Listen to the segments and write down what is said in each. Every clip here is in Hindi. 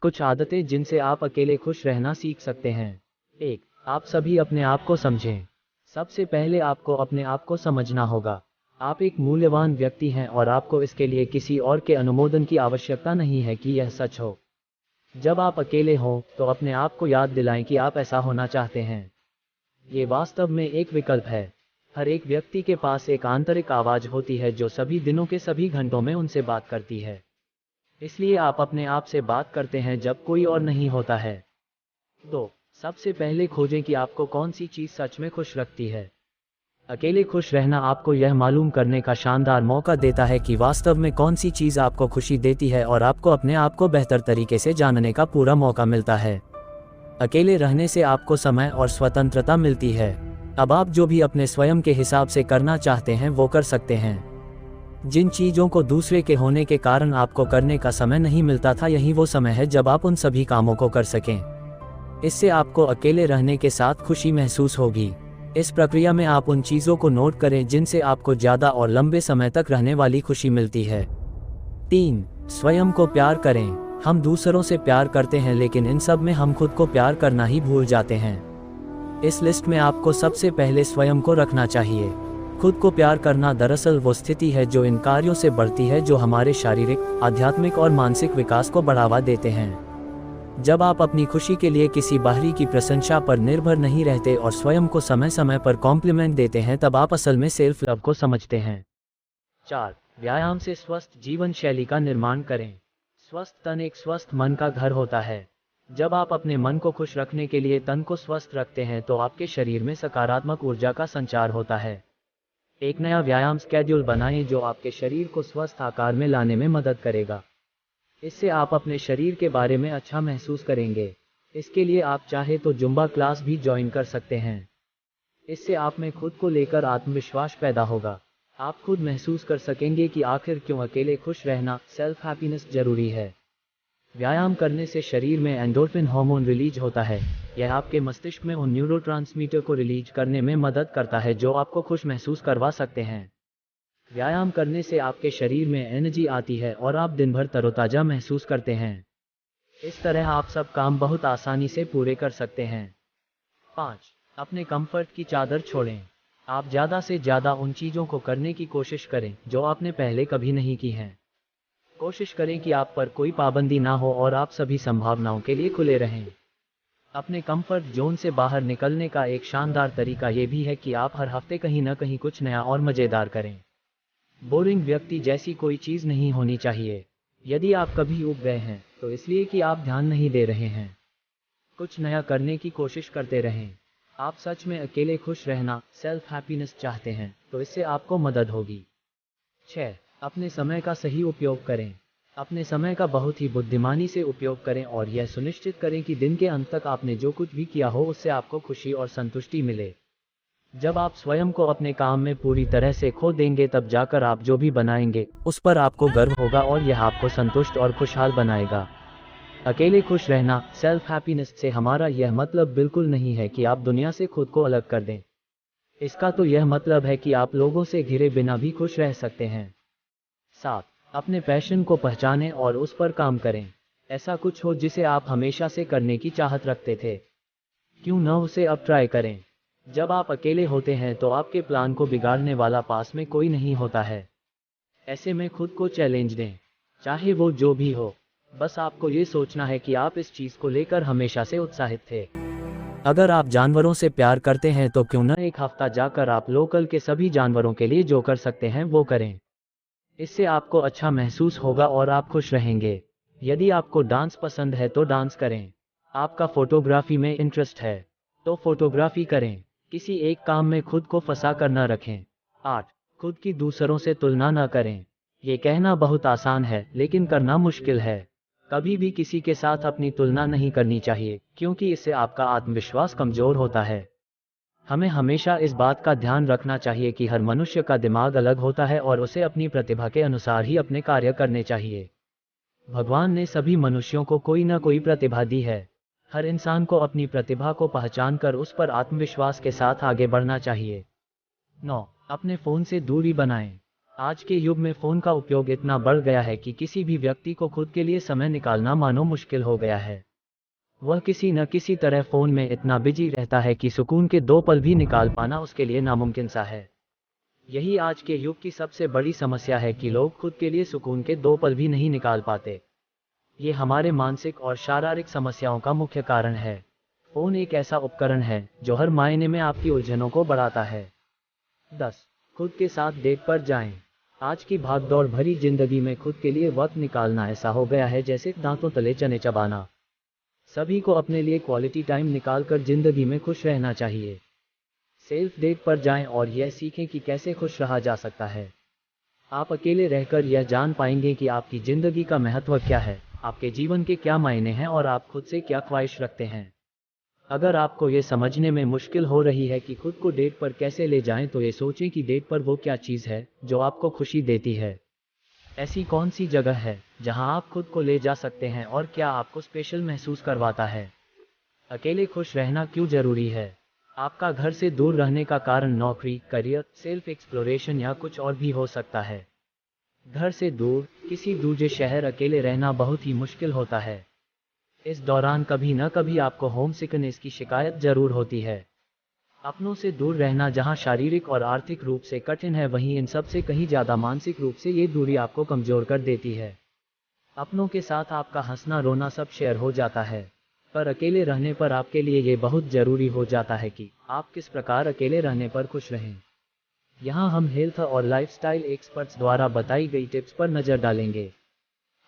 कुछ आदतें जिनसे आप अकेले खुश रहना सीख सकते हैं। 1. आप सभी अपने आप को समझें। सबसे पहले आपको अपने आप को समझना होगा। आप एक मूल्यवान व्यक्ति हैं और आपको इसके लिए किसी और के अनुमोदन की आवश्यकता नहीं है कि यह सच हो। जब आप अकेले हों तो अपने आप को याद दिलाएं कि आप ऐसा होना चाहते हैं। ये वास्तव में एक विकल्प है। हर एक व्यक्ति के पास एक आंतरिक आवाज़ होती है जो सभी दिनों के सभी घंटों में उनसे बात करती है। इसलिए आप अपने आप से बात करते हैं जब कोई और नहीं होता है। 2. सबसे पहले खोजें कि आपको कौन सी चीज़ सच में खुश रखती है। अकेले खुश रहना आपको यह मालूम करने का शानदार मौका देता है कि वास्तव में कौन सी चीज़ आपको खुशी देती है और आपको अपने आप को बेहतर तरीके से जानने का पूरा मौका मिलता है। अकेले रहने से आपको समय और स्वतंत्रता मिलती है। अब आप जो भी अपने स्वयं के हिसाब से करना चाहते हैं वो कर सकते हैं। जिन चीज़ों को दूसरे के होने के कारण आपको करने का समय नहीं मिलता था, यही वो समय है जब आप उन सभी कामों को कर सकें। इससे आपको अकेले रहने के साथ खुशी महसूस होगी। इस प्रक्रिया में आप उन चीज़ों को नोट करें जिनसे आपको ज़्यादा और लंबे समय तक रहने वाली खुशी मिलती है। 3. स्वयं को प्यार करें। हम दूसरों से प्यार करते हैं लेकिन इन सब में हम खुद को प्यार करना ही भूल जाते हैं। इस लिस्ट में आपको सबसे पहले स्वयं को रखना चाहिए। खुद को प्यार करना दरअसल वो स्थिति है जो इन कार्यों से बढ़ती है जो हमारे शारीरिक, आध्यात्मिक और मानसिक विकास को बढ़ावा देते हैं। जब आप अपनी खुशी के लिए किसी बाहरी की प्रशंसा पर निर्भर नहीं रहते और स्वयं को समय समय पर कॉम्प्लीमेंट देते हैं, तब आप असल में सेल्फ लव को समझते हैं। 4. व्यायाम से स्वस्थ जीवन शैली का निर्माण करें। स्वस्थ तन एक स्वस्थ मन का घर होता है। जब आप अपने मन को खुश रखने के लिए तन को स्वस्थ रखते हैं तो आपके शरीर में सकारात्मक ऊर्जा का संचार होता है। एक नया व्यायाम स्केड्यूल बनाएं जो आपके शरीर को स्वस्थ आकार में लाने में मदद करेगा। इससे आप अपने शरीर के बारे में अच्छा महसूस करेंगे। इसके लिए आप चाहे तो जुम्बा क्लास भी ज्वाइन कर सकते हैं। इससे आप में खुद को लेकर आत्मविश्वास पैदा होगा। आप खुद महसूस कर सकेंगे कि आखिर क्यों अकेले खुश रहना, सेल्फ हैप्पीनेस जरूरी है। व्यायाम करने से शरीर में एंडोर्फिन हार्मोन रिलीज होता है। यह आपके मस्तिष्क में उन न्यूरोट्रांसमीटर को रिलीज करने में मदद करता है जो आपको खुश महसूस करवा सकते हैं। व्यायाम करने से आपके शरीर में एनर्जी आती है और आप दिन भर तरोताजा महसूस करते हैं। इस तरह आप सब काम बहुत आसानी से पूरे कर सकते हैं। 5. अपने कंफर्ट की चादर छोड़ें। आप ज़्यादा से ज़्यादा उन चीज़ों को करने की कोशिश करें जो आपने पहले कभी नहीं की हैं। कोशिश करें कि आप पर कोई पाबंदी ना हो और आप सभी संभावनाओं के लिए खुले रहें। अपने कंफर्ट जोन से बाहर निकलने का एक शानदार तरीका ये भी है कि आप हर हफ्ते कहीं ना कहीं कुछ नया और मज़ेदार करें। बोरिंग व्यक्ति जैसी कोई चीज़ नहीं होनी चाहिए। यदि आप कभी ऊब गए हैं तो इसलिए कि आप ध्यान नहीं दे रहे हैं। कुछ नया करने की कोशिश करते रहें। आप सच में अकेले खुश रहना, सेल्फ हैप्पीनेस चाहते हैं तो इससे आपको मदद होगी। 6. अपने समय का सही उपयोग करें। अपने समय का बहुत ही बुद्धिमानी से उपयोग करें और यह सुनिश्चित करें कि दिन के अंत तक आपने जो कुछ भी किया हो उससे आपको खुशी और संतुष्टि मिले। जब आप स्वयं को अपने काम में पूरी तरह से खो देंगे तब जाकर आप जो भी बनाएंगे उस पर आपको गर्व होगा और यह आपको संतुष्ट और खुशहाल बनाएगा। अकेले खुश रहना, सेल्फ हैप्पीनेस से हमारा यह मतलब बिल्कुल नहीं है कि आप दुनिया से खुद को अलग कर दें। इसका तो यह मतलब है कि आप लोगों से घिरे बिना भी खुश रह सकते हैं। 7. अपने पैशन को पहचानें और उस पर काम करें। ऐसा कुछ हो जिसे आप हमेशा से करने की चाहत रखते थे। क्यों न उसे अब ट्राई करें। जब आप अकेले होते हैं तो आपके प्लान को बिगाड़ने वाला पास में कोई नहीं होता है। ऐसे में खुद को चैलेंज दें, चाहे वो जो भी हो। बस आपको ये सोचना है कि आप इस चीज़ को लेकर हमेशा से उत्साहित थे। अगर आप जानवरों से प्यार करते हैं तो क्यों न एक हफ्ता जाकर आप लोकल के सभी जानवरों के लिए जो कर सकते हैं वो करें। इससे आपको अच्छा महसूस होगा और आप खुश रहेंगे। यदि आपको डांस पसंद है तो डांस करें। आपका फोटोग्राफी में इंटरेस्ट है तो फोटोग्राफी करें। किसी एक काम में खुद को फंसा कर न रखें। 8. खुद की दूसरों से तुलना न करें। ये कहना बहुत आसान है लेकिन करना मुश्किल है। कभी भी किसी के साथ अपनी तुलना नहीं करनी चाहिए क्योंकि इससे आपका आत्मविश्वास कमज़ोर होता है। हमें हमेशा इस बात का ध्यान रखना चाहिए कि हर मनुष्य का दिमाग अलग होता है और उसे अपनी प्रतिभा के अनुसार ही अपने कार्य करने चाहिए। भगवान ने सभी मनुष्यों को कोई ना कोई प्रतिभा दी है। हर इंसान को अपनी प्रतिभा को पहचान कर उस पर आत्मविश्वास के साथ आगे बढ़ना चाहिए। 9. अपने फ़ोन से दूरी बनाएं। आज के युग में फ़ोन का उपयोग इतना बढ़ गया है कि किसी भी व्यक्ति को खुद के लिए समय निकालना मानो मुश्किल हो गया है। वह किसी न किसी तरह फ़ोन में इतना बिजी रहता है कि सुकून के 2 पल भी निकाल पाना उसके लिए नामुमकिन सा है। यही आज के युग की सबसे बड़ी समस्या है कि लोग खुद के लिए सुकून के 2 पल भी नहीं निकाल पाते। ये हमारे मानसिक और शारीरिक समस्याओं का मुख्य कारण है। फ़ोन एक ऐसा उपकरण है जो हर मायने में आपकी उलझनों को बढ़ाता है। 10. खुद के साथ डेट पर जाएं। आज की भागदौड़ भरी जिंदगी में खुद के लिए वक्त निकालना ऐसा हो गया है जैसे दांतों तले चने चबाना। सभी को अपने लिए क्वालिटी टाइम निकालकर जिंदगी में खुश रहना चाहिए। सेल्फ डेट पर जाएं और यह सीखें कि कैसे खुश रहा जा सकता है। आप अकेले रहकर यह जान पाएंगे कि आपकी जिंदगी का महत्व क्या है, आपके जीवन के क्या मायने हैं और आप खुद से क्या ख्वाहिश रखते हैं। अगर आपको ये समझने में मुश्किल हो रही है कि खुद को डेट पर कैसे ले जाएं, तो ये सोचें कि डेट पर वो क्या चीज़ है जो आपको खुशी देती है। ऐसी कौन सी जगह है जहां आप खुद को ले जा सकते हैं और क्या आपको स्पेशल महसूस करवाता है। अकेले खुश रहना क्यों जरूरी है। आपका घर से दूर रहने का कारण नौकरी, करियर, सेल्फ एक्सप्लोरेशन या कुछ और भी हो सकता है। घर से दूर किसी दूसरे शहर अकेले रहना बहुत ही मुश्किल होता है। इस दौरान कभी न कभी आपको होम सिकनेस की शिकायत जरूर होती है। अपनों से दूर रहना जहां शारीरिक और आर्थिक रूप से कठिन है, वहीं इन सब से कहीं ज़्यादा मानसिक रूप से ये दूरी आपको कमज़ोर कर देती है। अपनों के साथ आपका हंसना रोना सब शेयर हो जाता है, पर अकेले रहने पर आपके लिए ये बहुत ज़रूरी हो जाता है कि आप किस प्रकार अकेले रहने पर खुश रहें। यहाँ हम हेल्थ और लाइफस्टाइल एक्सपर्ट्स द्वारा बताई गई टिप्स पर नज़र डालेंगे।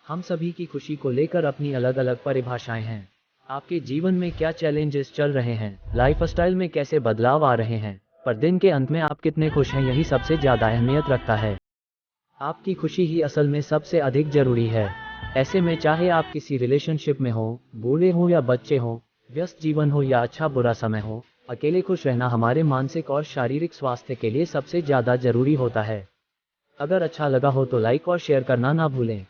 हम सभी की खुशी को लेकर अपनी अलग अलग परिभाषाएं हैं। आपके जीवन में क्या चैलेंजेस चल रहे हैं, लाइफस्टाइल में कैसे बदलाव आ रहे हैं, पर दिन के अंत में आप कितने खुश हैं, यही सबसे ज़्यादा अहमियत रखता है। आपकी खुशी ही असल में सबसे अधिक ज़रूरी है। ऐसे में चाहे आप किसी रिलेशनशिप में हो, बूढ़े हो या बच्चे हो, व्यस्त जीवन हो या अच्छा बुरा समय हो, अकेले खुश रहना हमारे मानसिक और शारीरिक स्वास्थ्य के लिए सबसे ज़्यादा ज़रूरी होता है। अगर अच्छा लगा हो तो लाइक और शेयर करना ना भूलें।